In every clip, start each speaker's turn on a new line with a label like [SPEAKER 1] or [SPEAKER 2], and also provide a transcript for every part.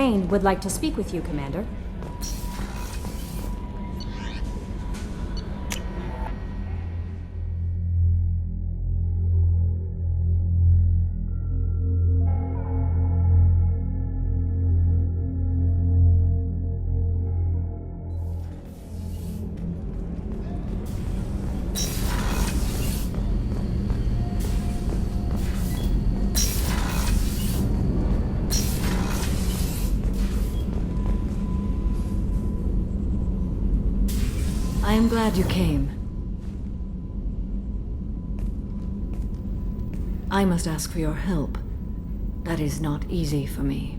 [SPEAKER 1] K82Spain would like to speak with you, Commander.
[SPEAKER 2] I am glad you came. I must ask for your help. That is not easy for me.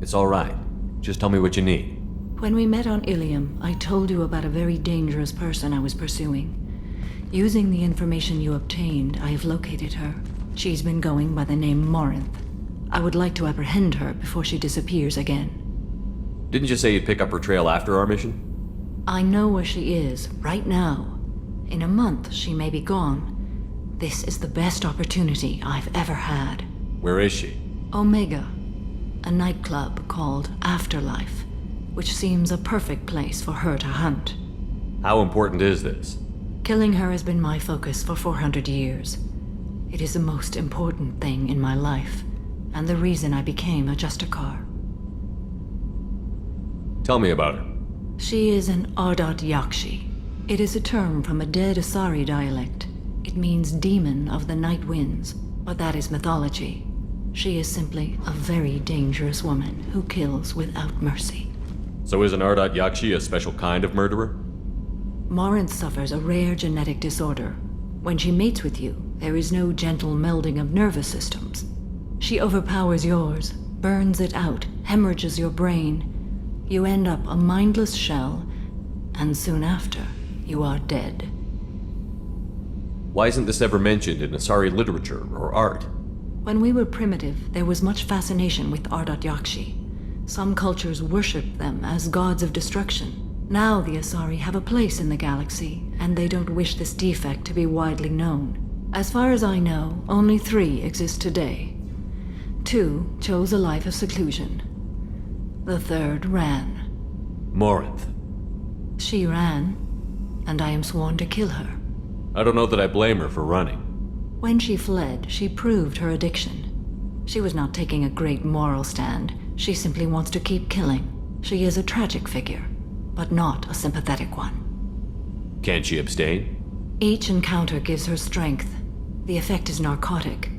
[SPEAKER 3] It's all right. Just tell me what you need.
[SPEAKER 2] When we met on Ilium, I told you about a very dangerous person I was pursuing. Using the information you obtained, I have located her. She's been going by the name Morinth. I would like to apprehend her before she disappears again.
[SPEAKER 3] Didn't you say you'd pick up her trail after our mission?
[SPEAKER 2] I know where she is, right now. In a month, she may be gone. This is the best opportunity I've ever had.
[SPEAKER 3] Where is she?
[SPEAKER 2] Omega, a nightclub called Afterlife, which seems a perfect place for her to hunt.
[SPEAKER 3] How important is this?
[SPEAKER 2] Killing her has been my focus for 400 years. It is the most important thing in my life, and the reason I became a Justicar.
[SPEAKER 3] Tell me about her.
[SPEAKER 2] She is an Ardat-Yakshi. It is a term from a dead Asari dialect. It means demon of the night winds, but that is mythology. She is simply a very dangerous woman who kills without mercy.
[SPEAKER 3] So is an Ardat-Yakshi a special kind of murderer?
[SPEAKER 2] Morinth suffers a rare genetic disorder. When she mates with you, there is no gentle melding of nervous systems. She overpowers yours, burns it out, hemorrhages your brain. You end up a mindless shell, and soon after, you are dead.
[SPEAKER 3] Why isn't this ever mentioned in Asari literature or art?
[SPEAKER 2] When we were primitive, there was much fascination with Ardat-Yakshi. Some cultures worshipped them as gods of destruction. Now the Asari have a place in the galaxy, and they don't wish this defect to be widely known. As far as I know, only 3 exist today. 2 chose a life of seclusion. The 3rd ran.
[SPEAKER 3] Morinth.
[SPEAKER 2] She ran, and I am sworn to kill her.
[SPEAKER 3] I don't know that I blame her for running.
[SPEAKER 2] When she fled, she proved her addiction. She was not taking a great moral stand. She simply wants to keep killing. She is a tragic figure, but not a sympathetic one.
[SPEAKER 3] Can't she abstain?
[SPEAKER 2] Each encounter gives her strength. The effect is narcotic.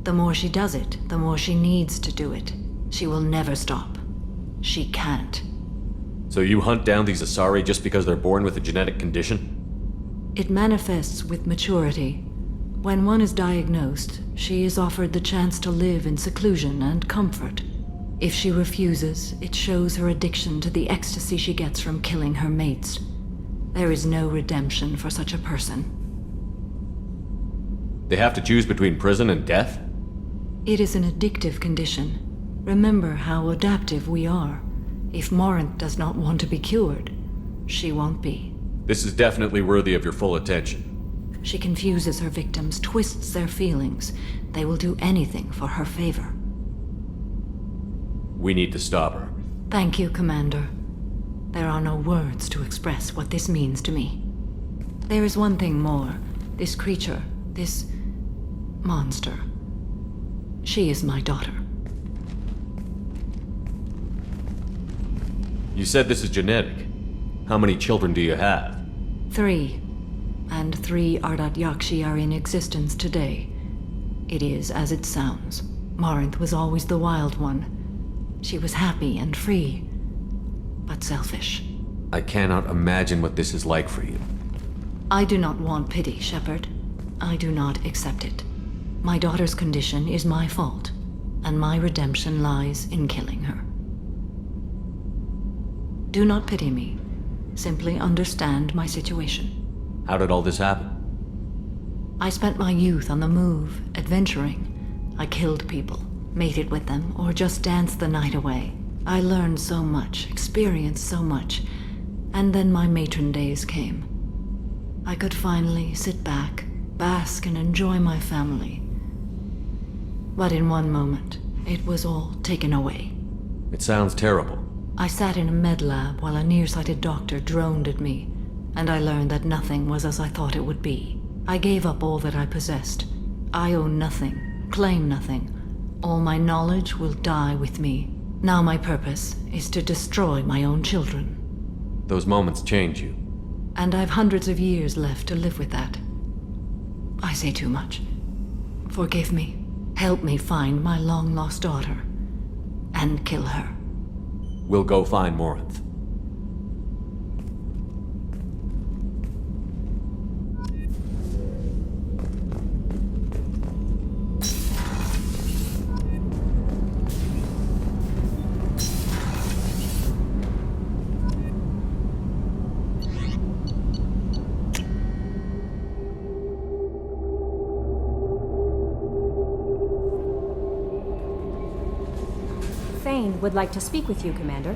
[SPEAKER 2] The more she does it, the more she needs to do it. She will never stop. She can't.
[SPEAKER 3] So you hunt down these Asari just because they're born with a genetic condition?
[SPEAKER 2] It manifests with maturity. When one is diagnosed, she is offered the chance to live in seclusion and comfort. If she refuses, it shows her addiction to the ecstasy she gets from killing her mates. There is no redemption for such a person.
[SPEAKER 3] They have to choose between prison and death?
[SPEAKER 2] It is an addictive condition. Remember how adaptive we are. If Morinth does not want to be cured, she won't be.
[SPEAKER 3] This is definitely worthy of your full attention.
[SPEAKER 2] She confuses her victims, twists their feelings. They will do anything for her favor.
[SPEAKER 3] We need to stop her.
[SPEAKER 2] Thank you, Commander. There are no words to express what this means to me. There is one thing more. This creature, this monster. She is my daughter.
[SPEAKER 3] You said this is genetic. How many children do you have?
[SPEAKER 2] 3. And 3 Ardat-Yakshi are in existence today. It is as it sounds. Morinth was always the wild one. She was happy and free, but selfish.
[SPEAKER 3] I cannot imagine what this is like for you.
[SPEAKER 2] I do not want pity, Shepard. I do not accept it. My daughter's condition is my fault, and my redemption lies in killing her. Do not pity me. Simply understand my situation.
[SPEAKER 3] How did all this happen?
[SPEAKER 2] I spent my youth on the move, adventuring. I killed people, mated with them, or just danced the night away. I learned so much, experienced so much, and then my matron days came. I could finally sit back, bask and enjoy my family. But in one moment, it was all taken away.
[SPEAKER 3] It sounds terrible.
[SPEAKER 2] I sat in a med lab while a nearsighted doctor droned at me, and I learned that nothing was as I thought it would be. I gave up all that I possessed. I own nothing, claim nothing. All my knowledge will die with me. Now my purpose is to destroy my own children.
[SPEAKER 3] Those moments change you.
[SPEAKER 2] And I've hundreds of years left to live with that. I say too much. Forgive me. Help me find my long-lost daughter. And kill her.
[SPEAKER 3] We'll go find Morinth.
[SPEAKER 1] Thane would like to speak with you, Commander.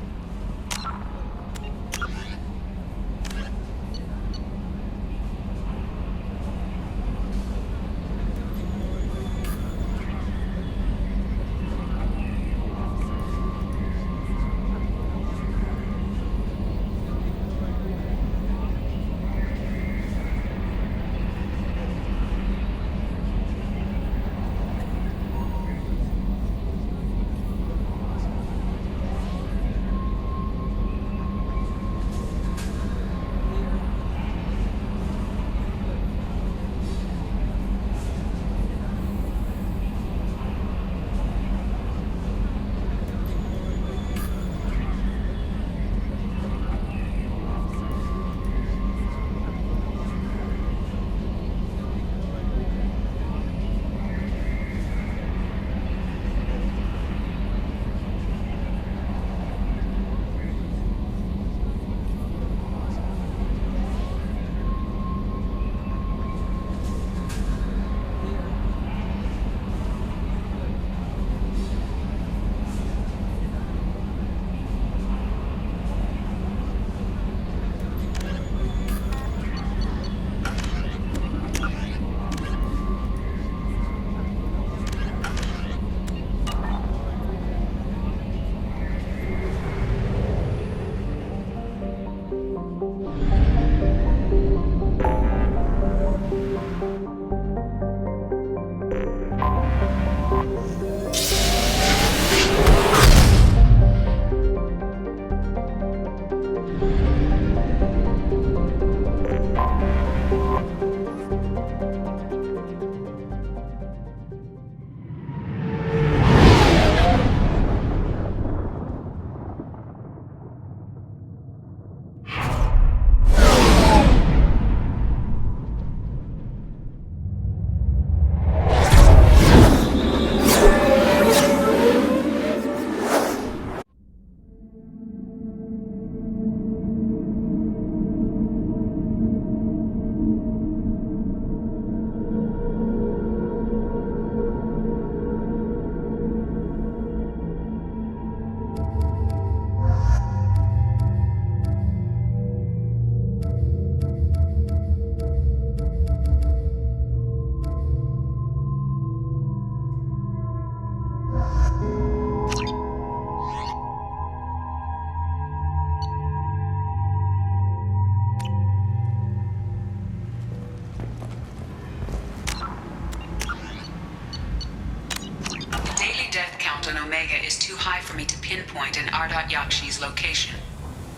[SPEAKER 4] For me to pinpoint an Ardat-Yakshi's location.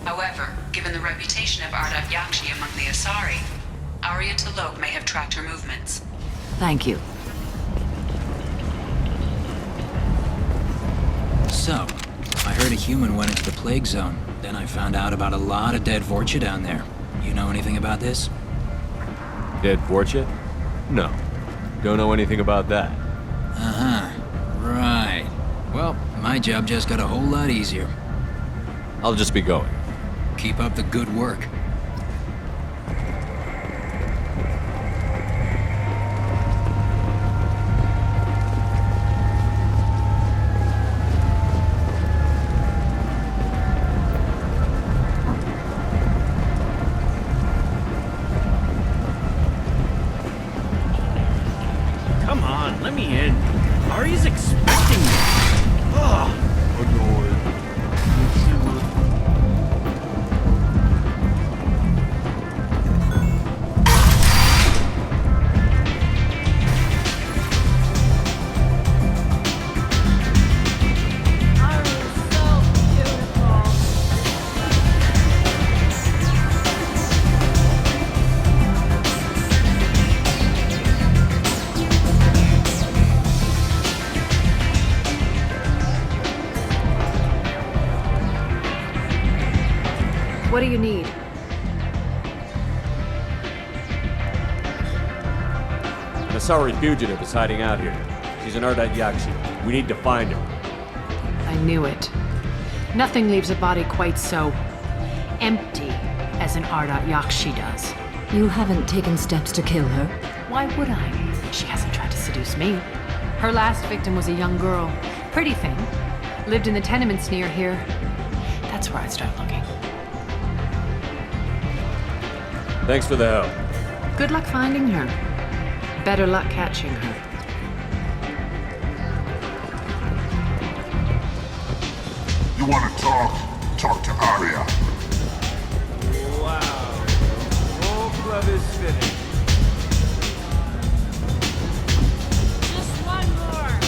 [SPEAKER 4] However, given the reputation of Ardat-Yakshi among the Asari, Arya T'Loak may have tracked her movements.
[SPEAKER 2] Thank you.
[SPEAKER 5] So, I heard a human went into the plague zone. Then I found out about a lot of dead Vorcha down there. You know anything about this?
[SPEAKER 3] Dead Vorcha? No. Don't know anything about that.
[SPEAKER 5] Uh-huh. Right. Well, my job just got a whole lot easier.
[SPEAKER 3] I'll just be going.
[SPEAKER 5] Keep up the good work.
[SPEAKER 6] Come on, let me in. Arya's expecting me. Ugh.
[SPEAKER 7] Annoyed.
[SPEAKER 3] Asari fugitive is hiding out here. She's an Ardat-Yakshi. We need to find her.
[SPEAKER 6] I knew it. Nothing leaves a body quite so empty as an Ardat-Yakshi does.
[SPEAKER 2] You haven't taken steps to kill her?
[SPEAKER 6] Why would I? She hasn't tried to seduce me. Her last victim was a young girl. Pretty thing. Lived in the tenements near here. That's where I'd start looking.
[SPEAKER 3] Thanks for the help.
[SPEAKER 6] Good luck finding her. Better luck catching her.
[SPEAKER 7] You want to talk? Talk to Arya.
[SPEAKER 8] Wow. Whole club is finished.
[SPEAKER 9] Just one more.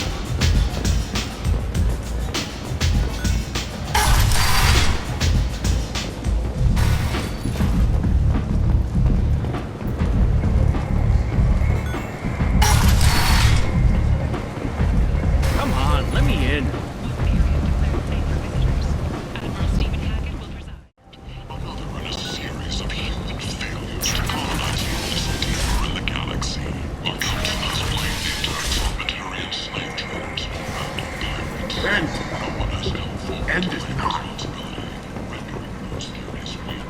[SPEAKER 8] Come on, let me in.
[SPEAKER 7] Another in a series of human failures to colonize the deeper in the galaxy. Welcome to us playing the attacks on Batarian slave drones and pirates.
[SPEAKER 8] End.
[SPEAKER 7] No one has held full
[SPEAKER 8] End it now.
[SPEAKER 7] responsibility, rendering those theories weak.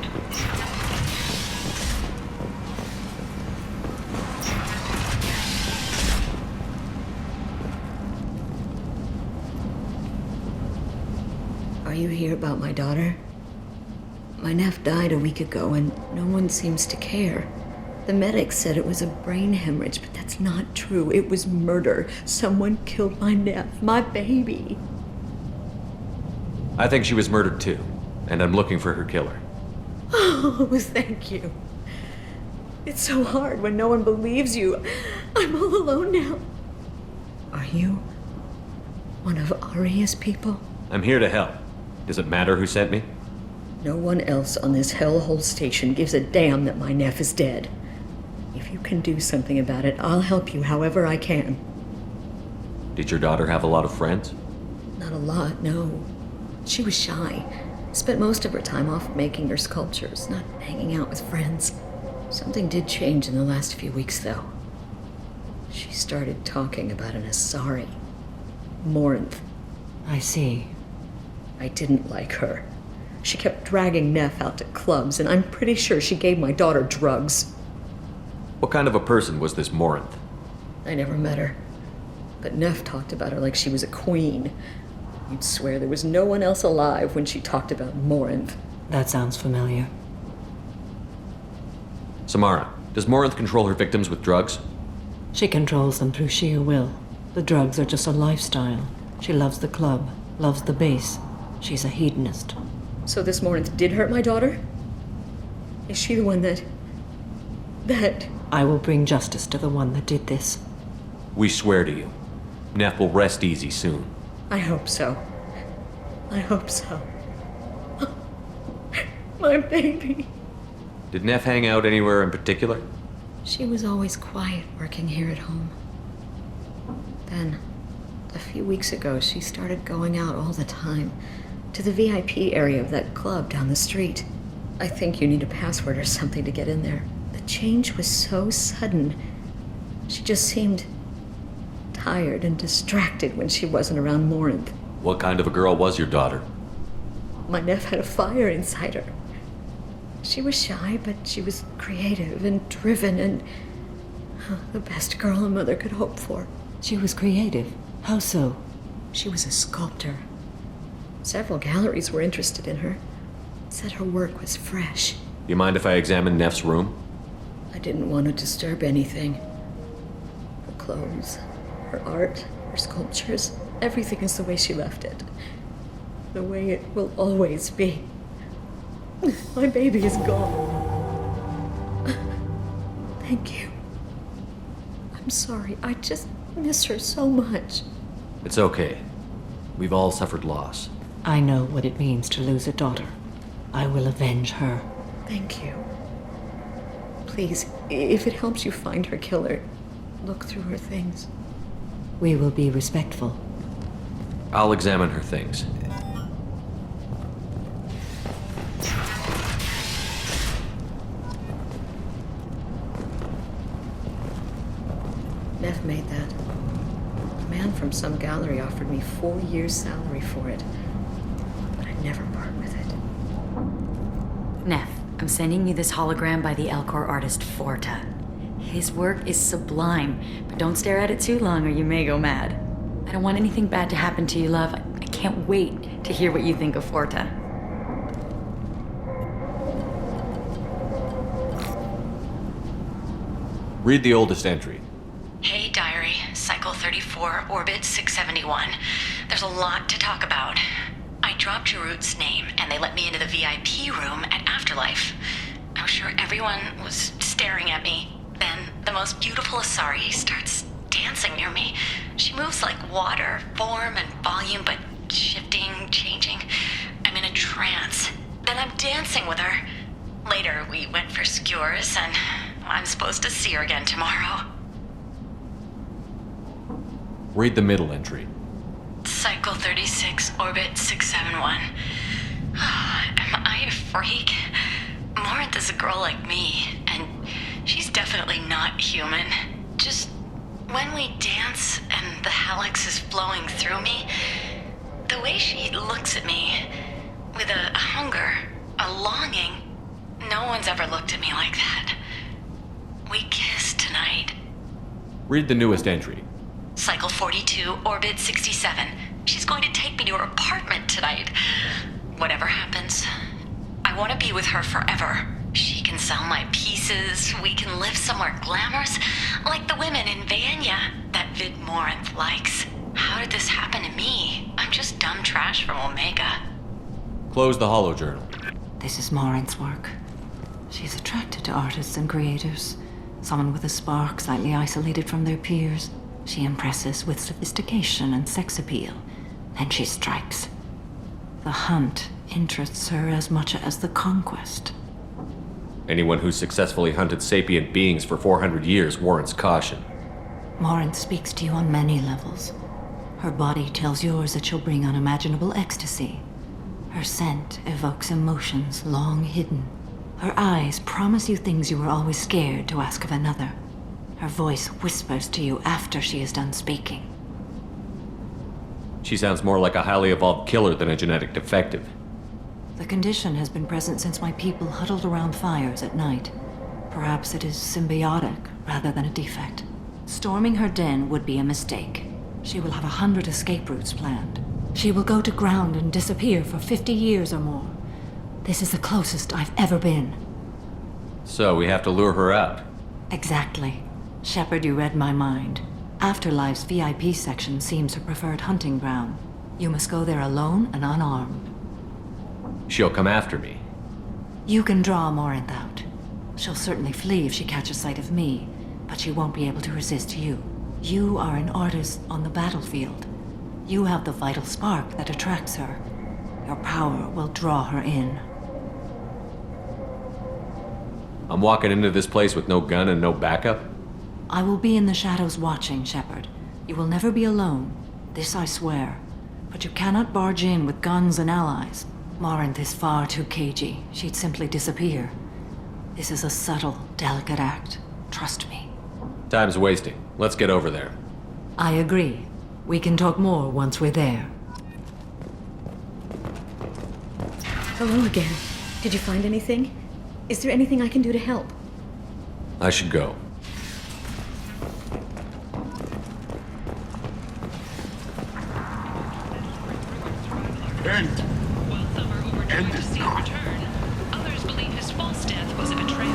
[SPEAKER 10] Are you here about my daughter? My nephew died a week ago and no one seems to care. The medics said it was a brain hemorrhage, but that's not true. It was murder. Someone killed my nephew, my baby.
[SPEAKER 3] I think she was murdered too, and I'm looking for her killer.
[SPEAKER 10] Oh, thank you. It's so hard when no one believes you. I'm all alone now. Are you one of Arya's people?
[SPEAKER 3] I'm here to help. Does it matter who sent me?
[SPEAKER 10] No one else on this hellhole station gives a damn that my nephew is dead. If you can do something about it, I'll help you however I can.
[SPEAKER 3] Did your daughter have a lot of friends?
[SPEAKER 10] Not a lot, no. She was shy. Spent most of her time off making her sculptures, not hanging out with friends. Something did change in the last few weeks, though. She started talking about an Asari. Morinth.
[SPEAKER 2] I see.
[SPEAKER 10] I didn't like her. She kept dragging Neff out to clubs, and I'm pretty sure she gave my daughter drugs.
[SPEAKER 3] What kind of a person was this Morinth?
[SPEAKER 10] I never met her. But Neff talked about her like she was a queen. You'd swear there was no one else alive when she talked about Morinth.
[SPEAKER 2] That sounds familiar.
[SPEAKER 3] Samara, does Morinth control her victims with drugs?
[SPEAKER 2] She controls them through sheer will. The drugs are just a lifestyle. She loves the club, loves the base. She's a hedonist.
[SPEAKER 10] So this Morinth did hurt my daughter? Is she the one that...
[SPEAKER 2] I will bring justice to the one that did this.
[SPEAKER 3] We swear to you. Neff will rest easy soon.
[SPEAKER 10] I hope so. I hope so. My baby.
[SPEAKER 3] Did Neff hang out anywhere in particular?
[SPEAKER 10] She was always quiet working here at home. Then, a few weeks ago, she started going out all the time to the VIP area of that club down the street. I think you need a password or something to get in there. The change was so sudden. She just seemed tired and distracted when she wasn't around Morinth.
[SPEAKER 3] What kind of a girl was your daughter?
[SPEAKER 10] My nephew had a fire inside her. She was shy, but she was creative and driven and the best girl a mother could hope for.
[SPEAKER 2] She was creative. How so?
[SPEAKER 10] She was a sculptor. Several galleries were interested in her. Said her work was fresh.
[SPEAKER 3] You mind if I examine Neff's room?
[SPEAKER 10] I didn't want to disturb anything. Her clothes, her art, her sculptures, everything is the way she left it. The way it will always be. My baby is gone. Thank you. I'm sorry. I just miss her so much.
[SPEAKER 3] It's okay. We've all suffered loss.
[SPEAKER 2] I know what it means to lose a daughter. I will avenge her.
[SPEAKER 10] Thank you. Please, if it helps you find her killer, look through her things.
[SPEAKER 2] We will be respectful.
[SPEAKER 3] I'll examine her things.
[SPEAKER 10] Nev made that. A man from some gallery offered me 4 years' salary for it. But I'd never part with it.
[SPEAKER 11] Neff, I'm sending you this hologram by the Elcor artist Forta. His work is sublime, but don't stare at it too long or you may go mad. I don't want anything bad to happen to you, love. I can't wait to hear what you think of Forta.
[SPEAKER 3] Read the oldest entry.
[SPEAKER 11] Hey, diary. Cycle 34, orbit 671. There's a lot to talk about. I dropped Jarut's name, and they let me into the VIP room at Afterlife. I was sure everyone was staring at me. Then, the most beautiful Asari starts dancing near me. She moves like water, form and volume, but shifting, changing. I'm in a trance. Then I'm dancing with her. Later, we went for skewers, and I'm supposed to see her again tomorrow.
[SPEAKER 3] Read the middle entry.
[SPEAKER 11] Cycle 36, orbit 671. Am I a freak? Morinth is a girl like me, and she's definitely not human. Just when we dance and the helix is flowing through me, the way she looks at me with a hunger, a longing, no one's ever looked at me like that. We kissed tonight.
[SPEAKER 3] Read the newest entry.
[SPEAKER 11] Cycle 42, orbit 67. She's going to take me to her apartment tonight. Whatever happens, I want to be with her forever. She can sell my pieces. We can live somewhere glamorous, like the women in Vanya that Vid Morinth likes. How did this happen to me? I'm just dumb trash from Omega.
[SPEAKER 3] Close the holo journal.
[SPEAKER 2] This is Morinth's work. She's attracted to artists and creators. Someone with a spark, slightly isolated from their peers. She impresses with sophistication and sex appeal. Then she strikes. The hunt interests her as much as the conquest.
[SPEAKER 3] Anyone who's successfully hunted sapient beings for 400 years warrants caution.
[SPEAKER 2] Morinth speaks to you on many levels. Her body tells yours that she'll bring unimaginable ecstasy. Her scent evokes emotions long hidden. Her eyes promise you things you were always scared to ask of another. Her voice whispers to you after she is done speaking.
[SPEAKER 3] She sounds more like a highly evolved killer than a genetic defective.
[SPEAKER 2] The condition has been present since my people huddled around fires at night. Perhaps it is symbiotic rather than a defect. Storming her den would be a mistake. She will have 100 escape routes planned. She will go to ground and disappear for 50 years or more. This is the closest I've ever been.
[SPEAKER 3] So we have to lure her out.
[SPEAKER 2] Exactly. Shepard, you read my mind. Afterlife's VIP section seems her preferred hunting ground. You must go there alone and unarmed.
[SPEAKER 3] She'll come after me.
[SPEAKER 2] You can draw Morinth out. She'll certainly flee if she catches sight of me, but she won't be able to resist you. You are an artist on the battlefield. You have the vital spark that attracts her. Your power will draw her in.
[SPEAKER 3] I'm walking into this place with no gun and no backup?
[SPEAKER 2] I will be in the shadows watching, Shepard. You will never be alone. This I swear. But you cannot barge in with guns and allies. Morinth is far too cagey. She'd simply disappear. This is a subtle, delicate act. Trust me.
[SPEAKER 3] Time's wasting. Let's get over there.
[SPEAKER 2] I agree. We can talk more once we're there.
[SPEAKER 10] Hello again. Did you find anything? Is there anything I can do to help?
[SPEAKER 3] I should go.
[SPEAKER 7] End it now.
[SPEAKER 4] Others believe his false death was a betrayal.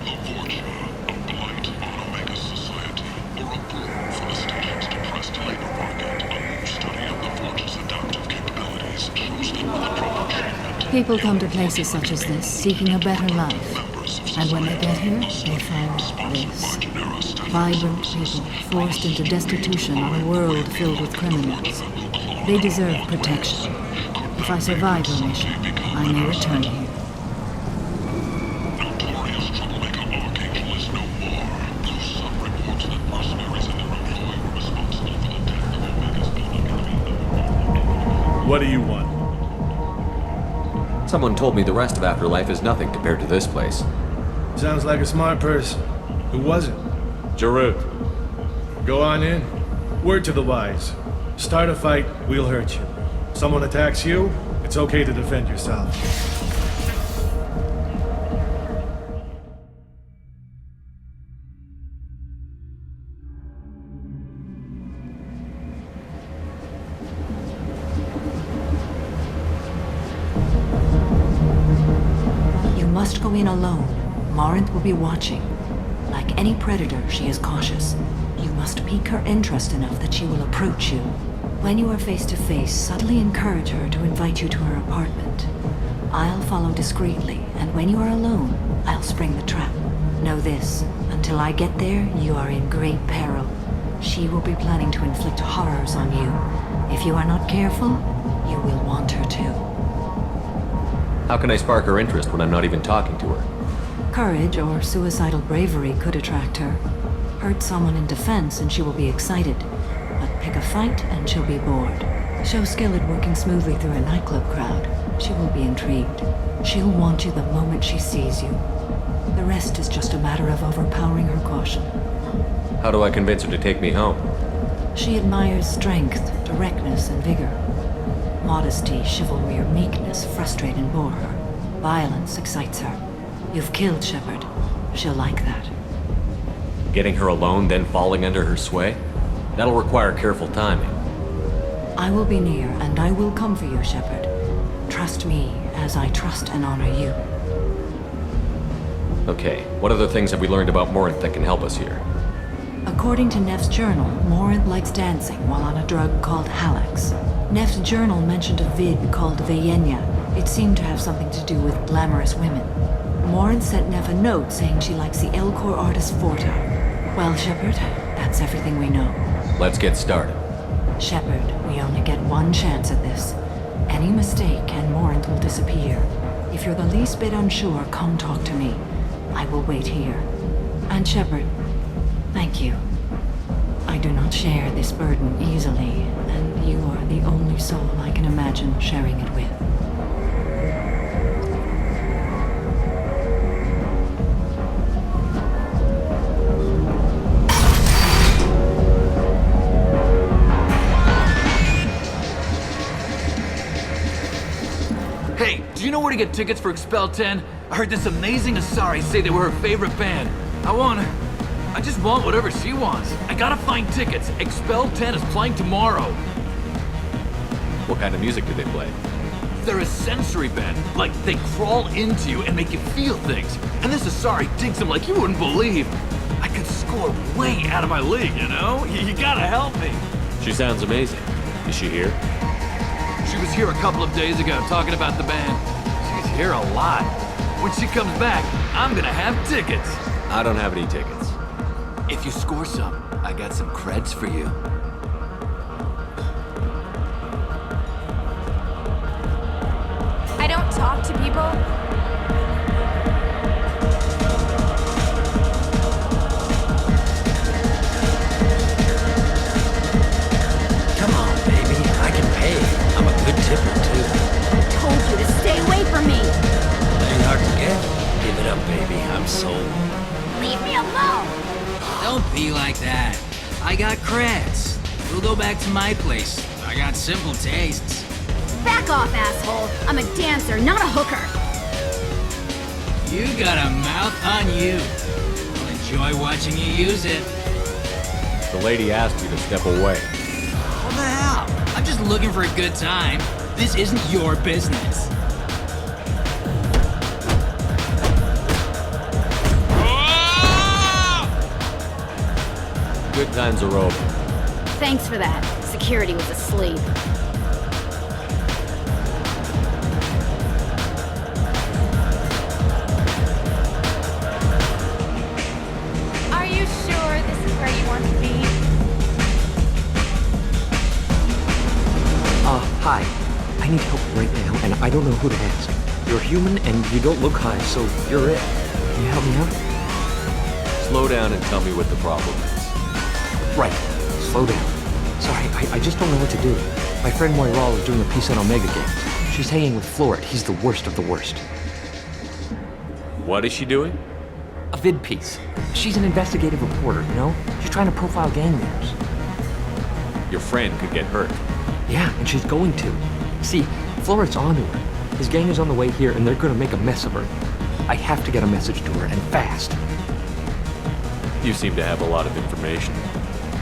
[SPEAKER 7] A fortune, a blight on Omega's society, or a boon for the station's depressed labor market. A new study of the Forge's adaptive capabilities shows that with proper treatment...
[SPEAKER 2] People come to places such as this, seeking a better life. And when they get here, they find this. Vibrant people, forced into destitution on a world filled with criminals. They deserve protection. If I survive your mission, I may return here.
[SPEAKER 7] Notorious troublemaker Archangel is no more. Though some reports that mercenaries and their employer were responsible for the death of Omega's building.
[SPEAKER 8] What do you want?
[SPEAKER 3] Someone told me the rest of Afterlife is nothing compared to this place.
[SPEAKER 8] Sounds like a smart person. Who was it?
[SPEAKER 3] Jarut.
[SPEAKER 12] Go on in. Word to the wise. Start a fight, we'll hurt you. Someone attacks you, it's okay to defend yourself.
[SPEAKER 2] You must go in alone. Morinth will be watching. Like any predator, she is cautious. You must pique her interest enough that she will approach you. When you are face to face, subtly encourage her to invite you to her apartment. I'll follow discreetly, and when you are alone, I'll spring the trap. Know this, until I get there, you are in great peril. She will be planning to inflict horrors on you. If you are not careful, you will want her to.
[SPEAKER 3] How can I spark her interest when I'm not even talking to her?
[SPEAKER 2] Courage or suicidal bravery could attract her. Hurt someone in defense and she will be excited. But pick a fight and she'll be bored. Show skill at working smoothly through a nightclub crowd. She will be intrigued. She'll want you the moment she sees you. The rest is just a matter of overpowering her caution.
[SPEAKER 3] How do I convince her to take me home?
[SPEAKER 2] She admires strength, directness, and vigor. Modesty, chivalry, or meekness frustrate and bore her. Violence excites her. You've killed Shepard. She'll like that.
[SPEAKER 3] Getting her alone, then falling under her sway? That'll require careful timing.
[SPEAKER 2] I will be near, and I will come for you, Shepard. Trust me, as I trust and honor you.
[SPEAKER 3] Okay, what other things have we learned about Morinth that can help us here?
[SPEAKER 2] According to Neff's journal, Morinth likes dancing while on a drug called Halax. Neff's journal mentioned a vid called Veyenya. It seemed to have something to do with glamorous women. Morinth sent Neff a note saying she likes the Elcor artist Vorta. Well, Shepard, that's everything we know.
[SPEAKER 3] Let's get started.
[SPEAKER 2] Shepard, we only get one chance at this. Any mistake and Morinth will disappear. If you're the least bit unsure, come talk to me. I will wait here. And Shepard, thank you. I do not share this burden easily, and you are the only soul I can imagine sharing it with.
[SPEAKER 8] Hey, do you know where to get tickets for Expel 10? I heard this amazing Asari say they were her favorite band. I just want whatever she wants. I gotta find tickets. Expel 10 is playing tomorrow.
[SPEAKER 3] What kind of music do they play?
[SPEAKER 8] They're a sensory band. Like, they crawl into you and make you feel things. And this Asari digs them like you wouldn't believe. I could score way out of my league, you know? You gotta help me.
[SPEAKER 3] She sounds amazing. Is she here?
[SPEAKER 8] She was here a couple of days ago talking about the band. She's here a lot. When she comes back, I'm gonna have tickets.
[SPEAKER 3] I don't have any tickets.
[SPEAKER 8] If you score some, I got some creds for you.
[SPEAKER 9] I don't talk to people.
[SPEAKER 5] Come on, baby. I can pay. I'm a good tipper, too.
[SPEAKER 9] I told you to stay away from me.
[SPEAKER 5] Ain't hard to get. Give it up, baby. I'm sold.
[SPEAKER 9] Leave me alone.
[SPEAKER 5] Don't be like that. I got creds. We'll go back to my place. I got simple tastes.
[SPEAKER 9] Back off, asshole. I'm a dancer, not a hooker.
[SPEAKER 5] You got a mouth on you. I'll enjoy watching you use it.
[SPEAKER 3] The lady asked you to step away.
[SPEAKER 5] What the hell? I'm just looking for a good time. This isn't your business.
[SPEAKER 3] Good times are over.
[SPEAKER 9] Thanks for that. Security was asleep. Are you sure this is where you want to be?
[SPEAKER 13] Hi. I need help right now, and I don't know who to ask. You're human, and you don't look high, so you're it. Can you help me out?
[SPEAKER 3] Slow down and tell me what the problem is.
[SPEAKER 13] Right. Slow down. Sorry, I just don't know what to do. My friend Moiral is doing a piece on Omega Games. She's hanging with Floret. He's the worst of the worst.
[SPEAKER 3] What is she doing?
[SPEAKER 13] A vid piece. She's an investigative reporter, you know? She's trying to profile gang leaders.
[SPEAKER 3] Your friend could get hurt.
[SPEAKER 13] Yeah, and she's going to. See, Floret's onto her. His gang is on the way here, and they're gonna make a mess of her. I have to get a message to her, and fast.
[SPEAKER 3] You seem to have a lot of information.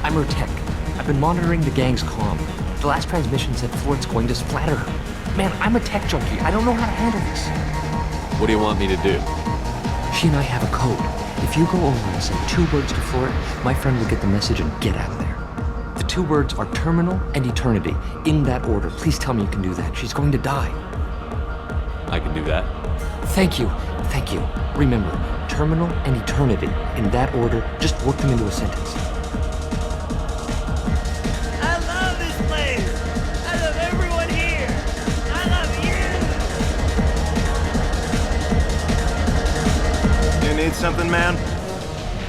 [SPEAKER 13] I'm her tech. I've been monitoring the gang's comm. The last transmission said Floret's going to splatter her. Man, I'm a tech junkie. I don't know how to handle this.
[SPEAKER 3] What do you want me to do?
[SPEAKER 13] She and I have a code. If you go over and say 2 words to Floret, my friend will get the message and get out of there. The 2 words are terminal and eternity. In that order. Please tell me you can do that. She's going to die.
[SPEAKER 3] I can do that.
[SPEAKER 13] Thank you. Thank you. Remember, terminal and eternity. In that order, just work them into a sentence.
[SPEAKER 14] I love this place! I love everyone here! I love you!
[SPEAKER 15] You need something, man?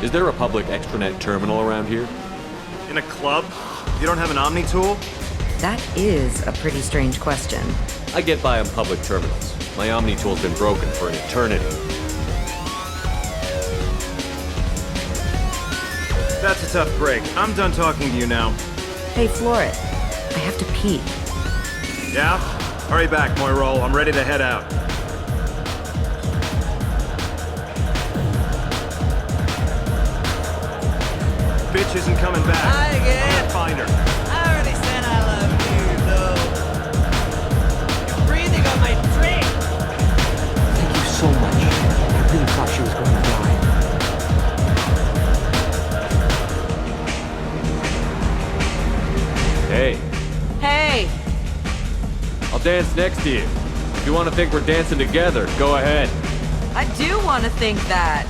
[SPEAKER 3] Is there a public extranet terminal around here?
[SPEAKER 15] In a club? You don't have an Omni tool?
[SPEAKER 10] That is a pretty strange question.
[SPEAKER 3] I get by on public terminals. My Omni tool's been broken for an eternity.
[SPEAKER 15] That's a tough break. I'm done talking to you now.
[SPEAKER 10] Hey, Floret. I have to pee.
[SPEAKER 15] Yeah? Hurry back, Moirol. I'm ready to head out. Bitch isn't coming back.
[SPEAKER 14] Hi again.
[SPEAKER 15] I'm gonna find her.
[SPEAKER 14] I already said I love you, though. You're breathing on my drink!
[SPEAKER 13] Thank you so much. I really thought she was going to die.
[SPEAKER 3] Hey,
[SPEAKER 6] Hey!
[SPEAKER 3] I'll dance next to you. If you want to think we're dancing together, go ahead.
[SPEAKER 6] I do want to think that.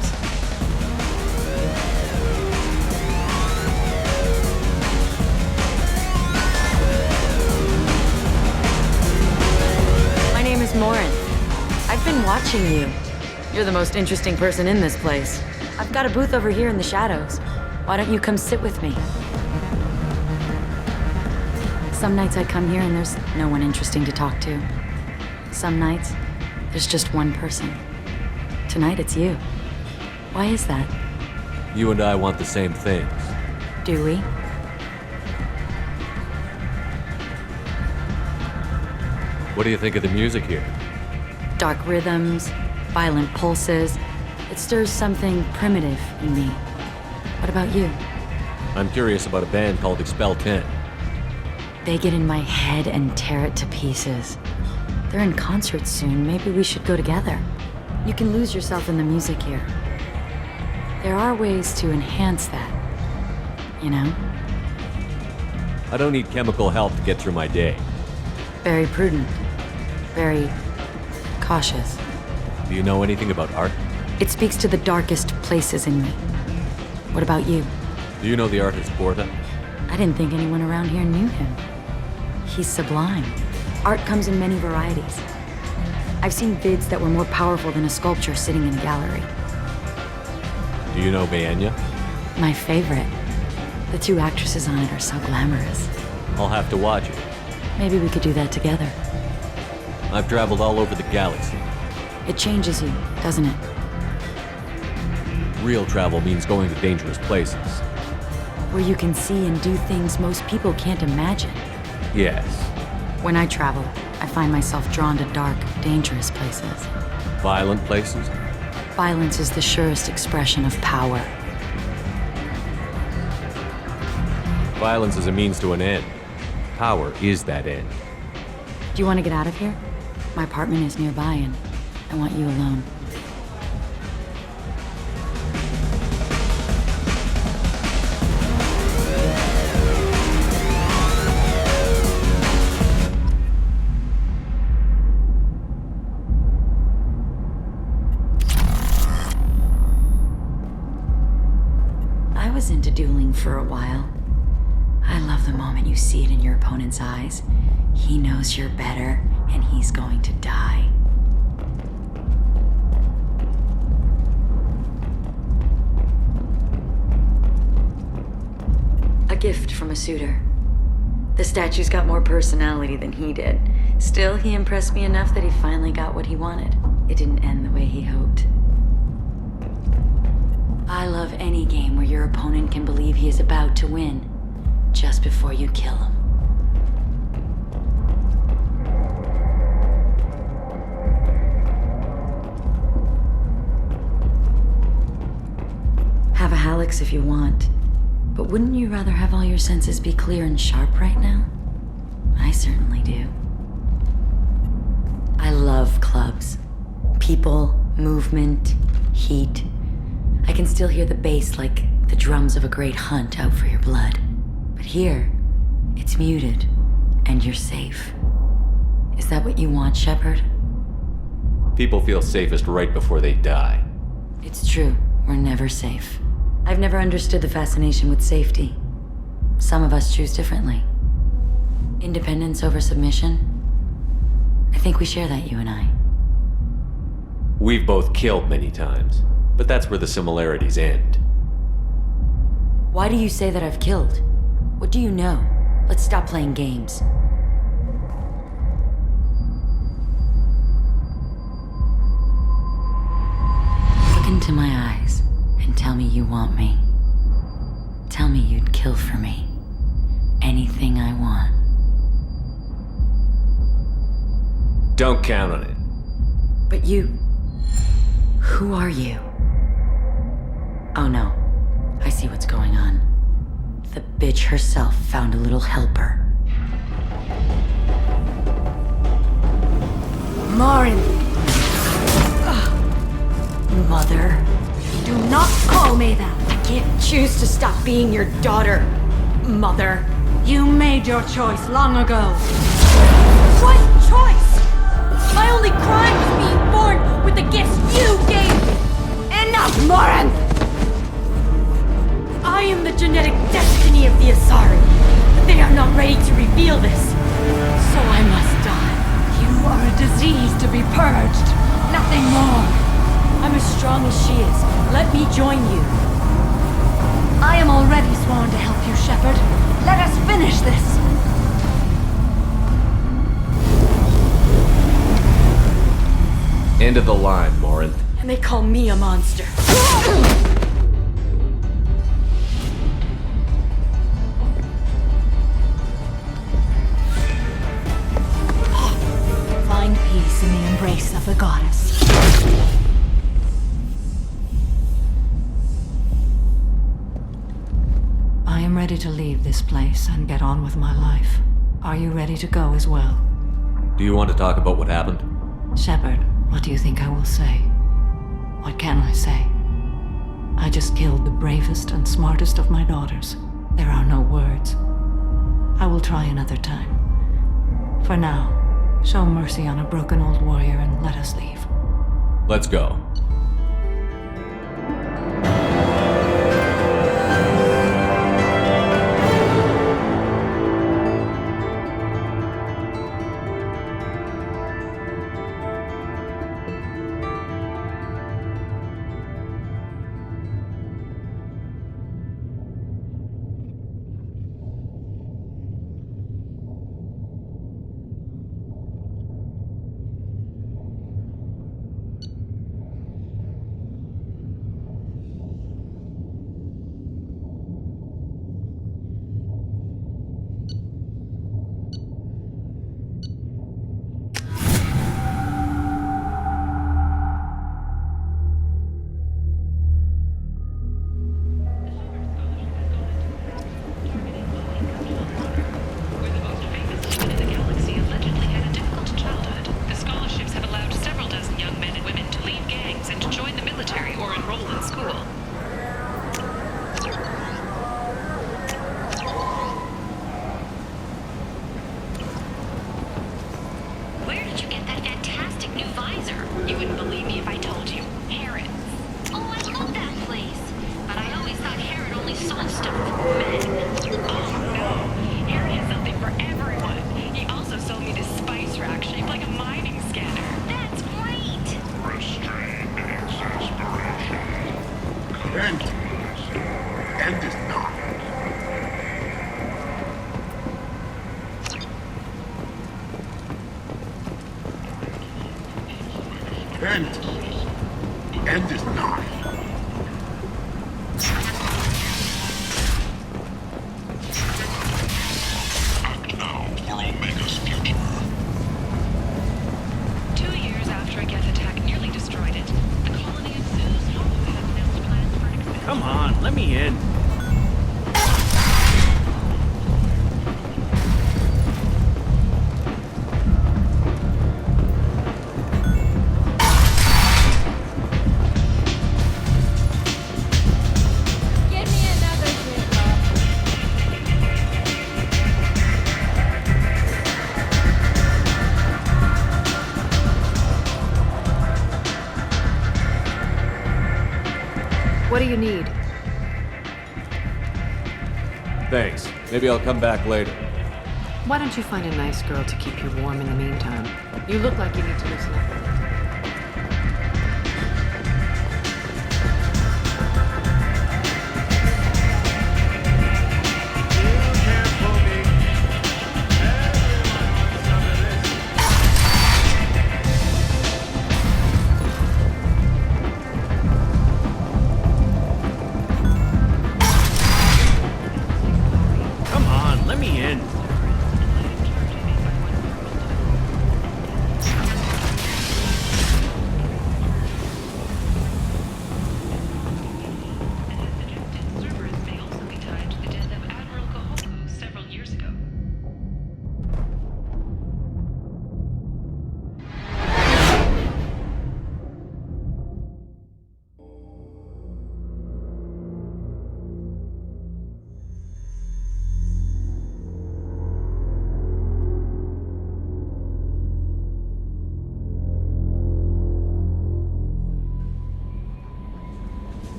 [SPEAKER 16] My name is Morin. I've been watching you. You're the most interesting person in this place. I've got a booth over here in the shadows. Why don't you come sit with me? Some nights I come here and there's no one interesting to talk to. Some nights, there's just one person. Tonight it's you. Why is that?
[SPEAKER 3] You and I want the same things.
[SPEAKER 16] Do we?
[SPEAKER 3] What do you think of the music here?
[SPEAKER 16] Dark rhythms, violent pulses. It stirs something primitive in me. What about you?
[SPEAKER 3] I'm curious about a band called Expel 10.
[SPEAKER 16] They get in my head and tear it to pieces. They're in concert soon. Maybe we should go together. You can lose yourself in the music here. There are ways to enhance that, you know?
[SPEAKER 3] I don't need chemical help to get through my day.
[SPEAKER 16] Very prudent. Very cautious.
[SPEAKER 3] Do you know anything about art?
[SPEAKER 16] It speaks to the darkest places in me. What about you?
[SPEAKER 3] Do you know the artist Porta?
[SPEAKER 16] I didn't think anyone around here knew him. He's sublime. Art comes in many varieties. I've seen vids that were more powerful than a sculpture sitting in a gallery.
[SPEAKER 3] Do you know Bayenya?
[SPEAKER 16] My favorite. The 2 actresses on it are so glamorous.
[SPEAKER 3] I'll have to watch it.
[SPEAKER 16] Maybe we could do that together.
[SPEAKER 3] I've traveled all over the galaxy.
[SPEAKER 16] It changes you, doesn't it?
[SPEAKER 3] Real travel means going to dangerous places.
[SPEAKER 16] Where you can see and do things most people can't imagine.
[SPEAKER 3] Yes.
[SPEAKER 16] When I travel, I find myself drawn to dark, dangerous places.
[SPEAKER 3] Violent places?
[SPEAKER 16] Violence is the surest expression of power.
[SPEAKER 3] Violence is a means to an end. Power is that end.
[SPEAKER 16] Do you want to get out of here? My apartment is nearby and I want you alone. I was into dueling for a while. I love the moment you see it in your opponent's eyes. He knows you're better, and he's going to die. A gift from a suitor. The statue's got more personality than he did. Still, he impressed me enough that he finally got what he wanted. It didn't end the way he hoped. I love any game where your opponent can believe he is about to win, just before you kill him. Have a Halix if you want, but wouldn't you rather have all your senses be clear and sharp right now? I certainly do. I love clubs. People, movement, heat. I can still hear the bass like the drums of a great hunt out for your blood. But here, it's muted, and you're safe. Is that what you want, Shepard?
[SPEAKER 3] People feel safest right before they die.
[SPEAKER 16] It's true, we're never safe. I've never understood the fascination with safety. Some of us choose differently. Independence over submission? I think we share that, you and I.
[SPEAKER 3] We've both killed many times, but that's where the similarities end.
[SPEAKER 16] Why do you say that I've killed? What do you know? Let's stop playing games. Look into my eyes and tell me you want me. Tell me you'd kill for me. Anything I want.
[SPEAKER 3] Don't count on it.
[SPEAKER 16] But you... Who are you? Oh no. I see what's going on. The bitch herself found a little helper. Marin! Mother. Do not call me that! I can't choose to stop being your daughter, Mother. You made your choice long ago. What choice? My only crime was being born with the gifts you gave me! Enough, Marin! I am the genetic destiny of the Asari, but they are not ready to reveal this. So I must die. You are a disease to be purged, nothing more. I'm as strong as she is. Let me join you. I am already sworn to help you, Shepard. Let us finish this.
[SPEAKER 3] End of the line, Morin.
[SPEAKER 16] And they call me a monster. Find peace in the embrace of the goddess.
[SPEAKER 2] I am ready to leave this place and get on with my life. Are you ready to go as well?
[SPEAKER 3] Do you want to talk about what happened?
[SPEAKER 2] Shepard, what do you think I will say? What can I say? I just killed the bravest and smartest of my daughters. There are no words. I will try another time. For now, show mercy on a broken old warrior and let us leave.
[SPEAKER 3] Let's go.
[SPEAKER 7] Act now for Omega's future.
[SPEAKER 11] 2 years after a Geth attack nearly destroyed it, the colony of Zeus has announced plans for an expansion.
[SPEAKER 14] Come on, let me in.
[SPEAKER 9] Give me another ziploc.
[SPEAKER 6] What do you need?
[SPEAKER 3] Thanks. Maybe I'll come back later.
[SPEAKER 6] Why don't you find a nice girl to keep you warm in the meantime? You look like you need to loosen up.
[SPEAKER 14] Come on, let me in.
[SPEAKER 11] Servers may also be tied to the death of Admiral Kohoku several years ago.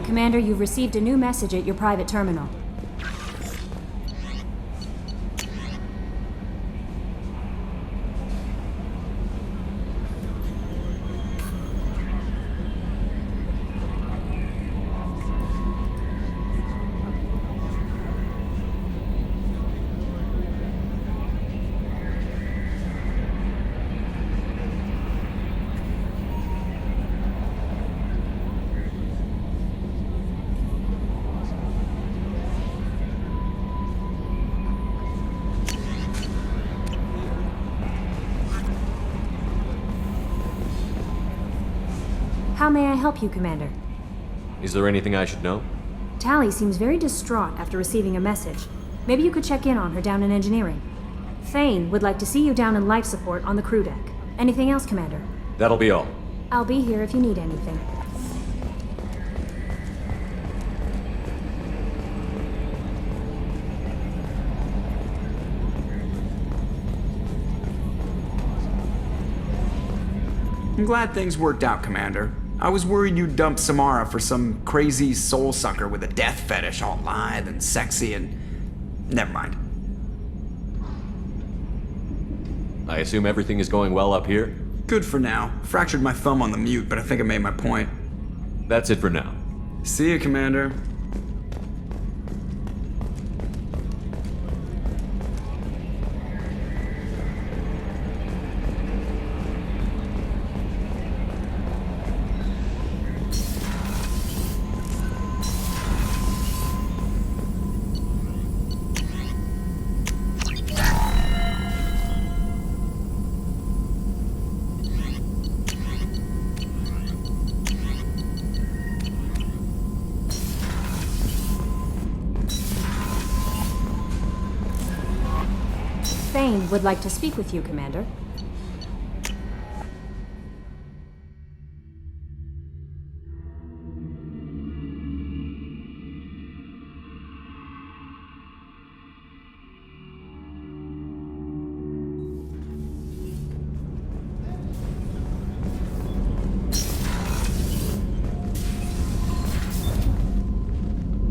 [SPEAKER 1] Commander, you've received a new message at your private terminal. How may I help you, Commander?
[SPEAKER 3] Is there anything I should know?
[SPEAKER 1] Tally seems very distraught after receiving a message. Maybe you could check in on her down in engineering. Thane would like to see you down in life support on the crew deck. Anything else, Commander?
[SPEAKER 3] That'll be all.
[SPEAKER 1] I'll be here if you need anything.
[SPEAKER 17] I'm glad things worked out, Commander. I was worried you'd dump Samara for some crazy soul sucker with a death fetish all lithe and sexy and... Never mind.
[SPEAKER 3] I assume everything is going well up here?
[SPEAKER 17] Good for now. Fractured my thumb on the mute, but I think I made my point.
[SPEAKER 3] That's it for now.
[SPEAKER 17] See you, Commander.
[SPEAKER 1] Thane would like to speak with you, Commander.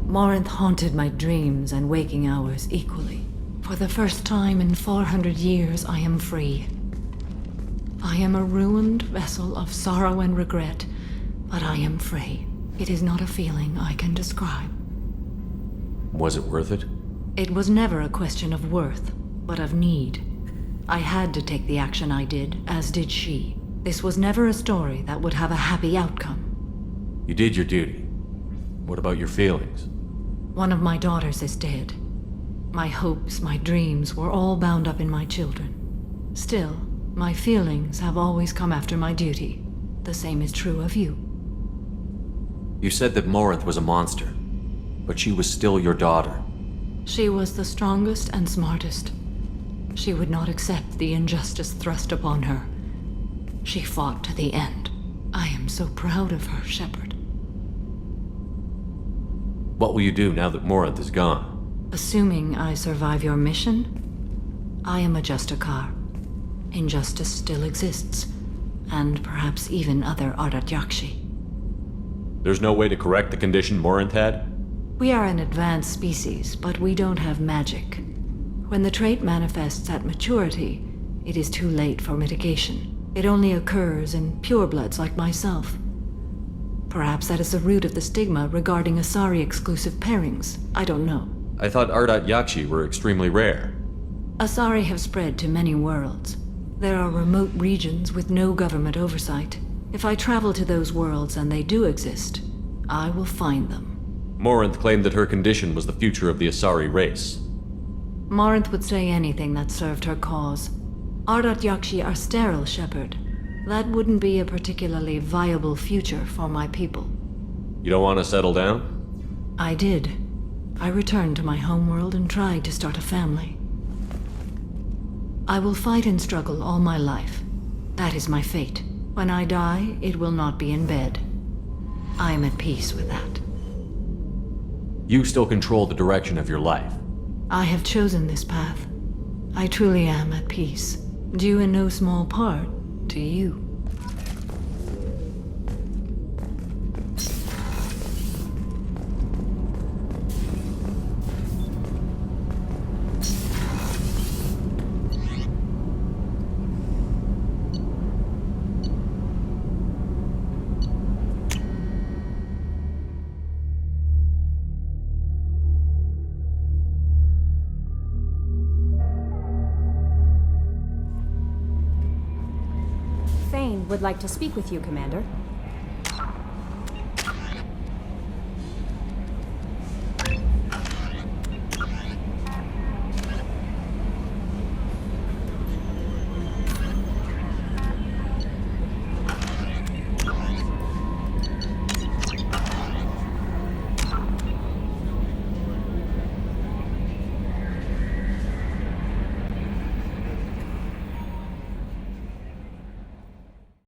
[SPEAKER 2] Morinth haunted my dreams and waking hours equally. For the first time in 400 years, I am free. I am a ruined vessel of sorrow and regret, but I am free. It is not a feeling I can describe.
[SPEAKER 3] Was it worth it?
[SPEAKER 2] It was never a question of worth, but of need. I had to take the action I did, as did she. This was never a story that would have a happy outcome.
[SPEAKER 3] You did your duty. What about your feelings?
[SPEAKER 2] One of my daughters is dead. My hopes, my dreams were all bound up in my children. Still, my feelings have always come after my duty. The same is true of you.
[SPEAKER 18] You said that Morinth was a monster, but she was still your daughter.
[SPEAKER 2] She was the strongest and smartest. She would not accept the injustice thrust upon her. She fought to the end. I am so proud of her, Shepard.
[SPEAKER 3] What will you do now that Morinth is gone?
[SPEAKER 2] Assuming I survive your mission, I am a Justicar. Injustice still exists, and perhaps even other Ardat-Yakshi.
[SPEAKER 3] There's no way to correct the condition Morinth had?
[SPEAKER 2] We are an advanced species, but we don't have magic. When the trait manifests at maturity, it is too late for mitigation. It only occurs in purebloods like myself. Perhaps that is the root of the stigma regarding Asari-exclusive pairings. I don't know.
[SPEAKER 3] I thought Ardat-Yakshi were extremely rare.
[SPEAKER 2] Asari have spread to many worlds. There are remote regions with no government oversight. If I travel to those worlds and they do exist, I will find them.
[SPEAKER 3] Morinth claimed that her condition was the future of the Asari race.
[SPEAKER 2] Morinth would say anything that served her cause. Ardat-Yakshi are sterile, Shepard. That wouldn't be a particularly viable future for my people.
[SPEAKER 3] You don't want to settle down?
[SPEAKER 2] I did. I returned to my homeworld and tried to start a family. I will fight and struggle all my life. That is my fate. When I die, it will not be in bed. I am at peace with that.
[SPEAKER 3] You still control the direction of your life.
[SPEAKER 2] I have chosen this path. I truly am at peace, due in no small part to you.
[SPEAKER 1] Thane would like to speak with you, Commander.